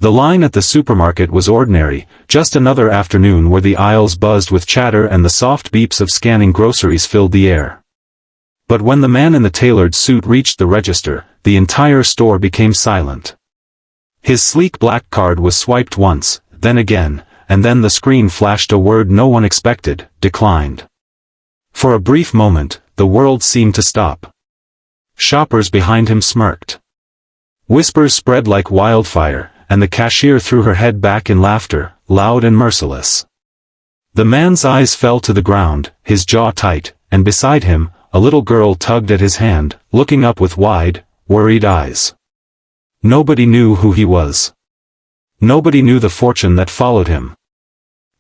The line at the supermarket was ordinary, just another afternoon where the aisles buzzed with chatter and the soft beeps of scanning groceries filled the air. But when the man in the tailored suit reached the register, the entire store became silent. His sleek black card was swiped once, then again, and then the screen flashed a word no one expected: declined. For a brief moment, the world seemed to stop. Shoppers behind him smirked. Whispers spread like wildfire, and the cashier threw her head back in laughter, loud and merciless. The man's eyes fell to the ground, his jaw tight, and beside him, a little girl tugged at his hand, looking up with wide, worried eyes. Nobody knew who he was. Nobody knew the fortune that followed him.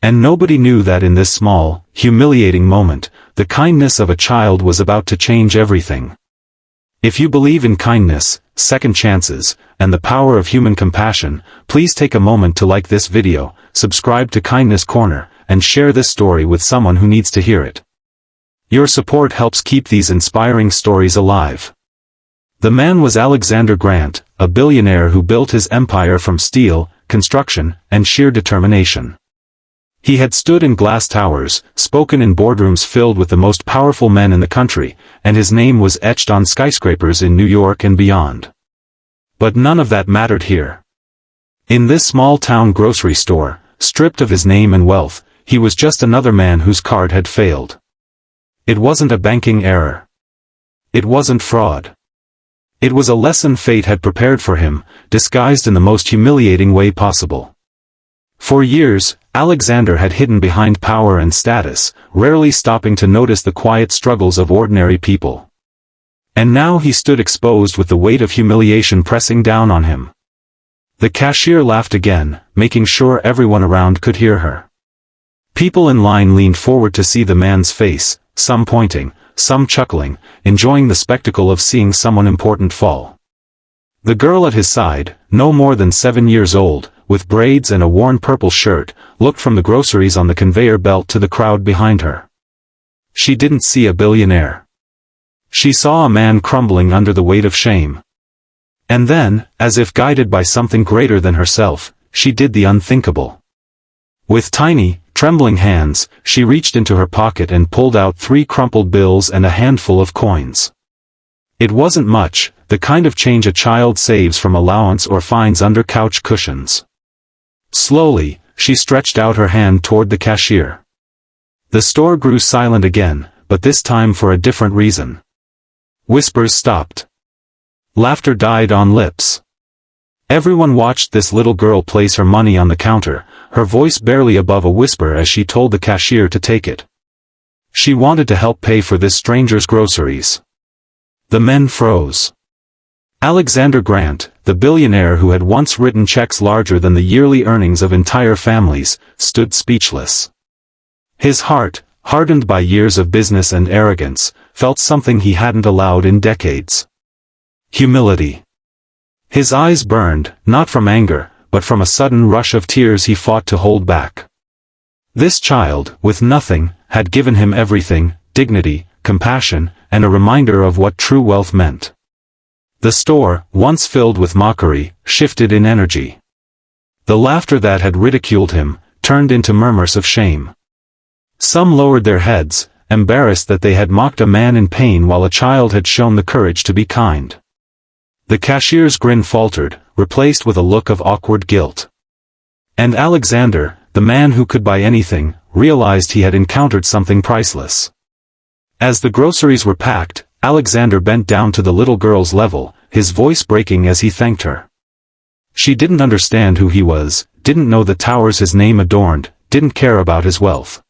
And nobody knew that in this small, humiliating moment, the kindness of a child was about to change everything. If you believe in kindness, second chances, and the power of human compassion, please take a moment to like this video, subscribe to Kindness Corner, and share this story with someone who needs to hear it. Your support helps keep these inspiring stories alive. The man was Alexander Grant, a billionaire who built his empire from steel, construction, and sheer determination. He had stood in glass towers, spoken in boardrooms filled with the most powerful men in the country, and his name was etched on skyscrapers in New York and beyond. But none of that mattered here. In this small-town grocery store, stripped of his name and wealth, he was just another man whose card had failed. It wasn't a banking error. It wasn't fraud. It was a lesson fate had prepared for him, disguised in the most humiliating way possible. For years, Alexander had hidden behind power and status, rarely stopping to notice the quiet struggles of ordinary people. And now he stood exposed with the weight of humiliation pressing down on him. The cashier laughed again, making sure everyone around could hear her. People in line leaned forward to see the man's face, some pointing, some chuckling, enjoying the spectacle of seeing someone important fall. The girl at his side, no more than 7 years old, with braids and a worn purple shirt, looked from the groceries on the conveyor belt to the crowd behind her. She didn't see a billionaire. She saw a man crumbling under the weight of shame. And then, as if guided by something greater than herself, she did the unthinkable. With tiny, trembling hands, she reached into her pocket and pulled out 3 crumpled bills and a handful of coins. It wasn't much, the kind of change a child saves from allowance or finds under couch cushions. Slowly, she stretched out her hand toward the cashier. The store grew silent again, but this time for a different reason. Whispers stopped. Laughter died on lips. Everyone watched this little girl place her money on the counter, her voice barely above a whisper as she told the cashier to take it. She wanted to help pay for this stranger's groceries. The men froze. Alexander Grant, the billionaire who had once written checks larger than the yearly earnings of entire families, stood speechless. His heart, hardened by years of business and arrogance, felt something he hadn't allowed in decades. Humility. His eyes burned, not from anger, but from a sudden rush of tears he fought to hold back. This child, with nothing, had given him everything: dignity, compassion, and a reminder of what true wealth meant. The store, once filled with mockery, shifted in energy. The laughter that had ridiculed him, turned into murmurs of shame. Some lowered their heads, embarrassed that they had mocked a man in pain while a child had shown the courage to be kind. The cashier's grin faltered, replaced with a look of awkward guilt. And Alexander, the man who could buy anything, realized he had encountered something priceless. As the groceries were packed, Alexander bent down to the little girl's level, his voice breaking as he thanked her. She didn't understand who he was, didn't know the towers his name adorned, didn't care about his wealth.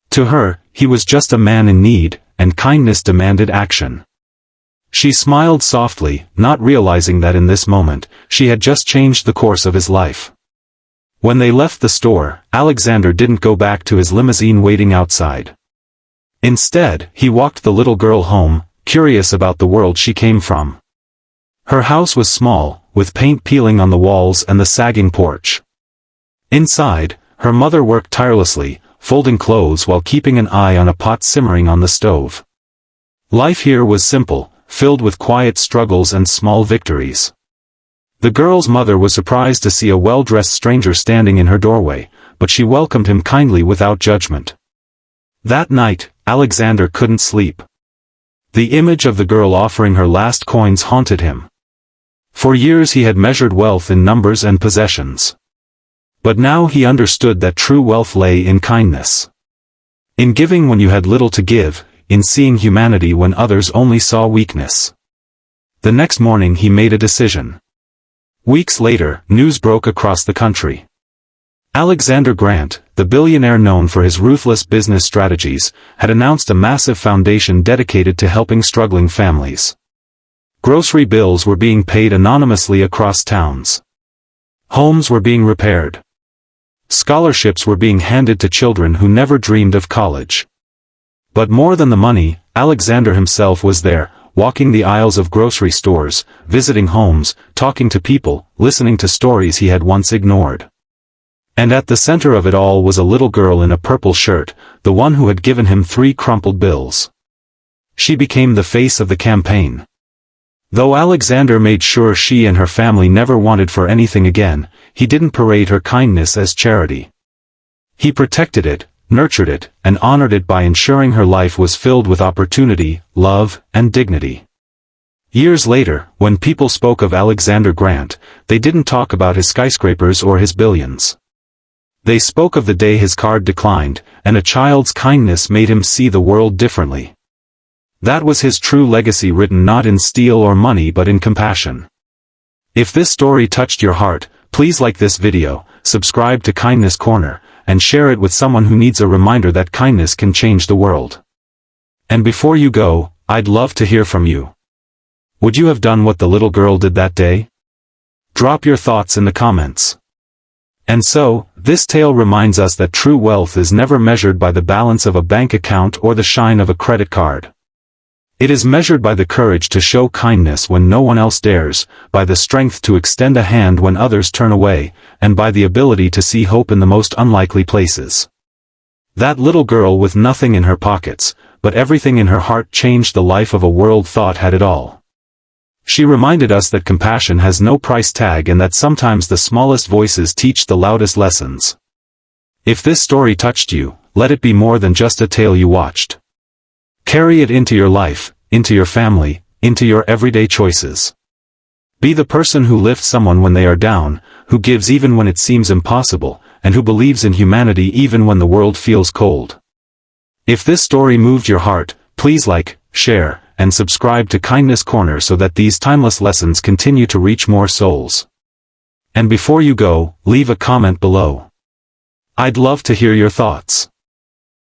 To her, he was just a man in need, and kindness demanded action. She smiled softly, not realizing that in this moment, she had just changed the course of his life. When they left the store, Alexander didn't go back to his limousine waiting outside. Instead, he walked the little girl home, curious about the world she came from. Her house was small, with paint peeling on the walls and the sagging porch. Inside, her mother worked tirelessly, folding clothes while keeping an eye on a pot simmering on the stove. Life here was simple, filled with quiet struggles and small victories. The girl's mother was surprised to see a well-dressed stranger standing in her doorway, but she welcomed him kindly without judgment. That night, Alexander couldn't sleep. The image of the girl offering her last coins haunted him. For years he had measured wealth in numbers and possessions. But now he understood that true wealth lay in kindness. In giving when you had little to give, in seeing humanity when others only saw weakness. The next morning he made a decision. Weeks later, news broke across the country. Alexander Grant, the billionaire known for his ruthless business strategies, had announced a massive foundation dedicated to helping struggling families. Grocery bills were being paid anonymously across towns. Homes were being repaired. Scholarships were being handed to children who never dreamed of college. But more than the money, Alexander himself was there, walking the aisles of grocery stores, visiting homes, talking to people, listening to stories he had once ignored. And at the center of it all was a little girl in a purple shirt, the one who had given him 3 crumpled bills. She became the face of the campaign. Though Alexander made sure she and her family never wanted for anything again, he didn't parade her kindness as charity. He protected it, nurtured it, and honored it by ensuring her life was filled with opportunity, love, and dignity. Years later, when people spoke of Alexander Grant, they didn't talk about his skyscrapers or his billions. They spoke of the day his card declined, and a child's kindness made him see the world differently. That was his true legacy, written not in steel or money but in compassion. If this story touched your heart, please like this video, subscribe to Kindness Corner, and share it with someone who needs a reminder that kindness can change the world. And before you go, I'd love to hear from you. Would you have done what the little girl did that day? Drop your thoughts in the comments. And so, this tale reminds us that true wealth is never measured by the balance of a bank account or the shine of a credit card. It is measured by the courage to show kindness when no one else dares, by the strength to extend a hand when others turn away, and by the ability to see hope in the most unlikely places. That little girl with nothing in her pockets, but everything in her heart changed the life of a world thought had it all. She reminded us that compassion has no price tag and that sometimes the smallest voices teach the loudest lessons. If this story touched you, let it be more than just a tale you watched. Carry it into your life, into your family, into your everyday choices. Be the person who lifts someone when they are down, who gives even when it seems impossible, and who believes in humanity even when the world feels cold. If this story moved your heart, please like, share, and subscribe to Kindness Corner so that these timeless lessons continue to reach more souls. And before you go, leave a comment below. I'd love to hear your thoughts.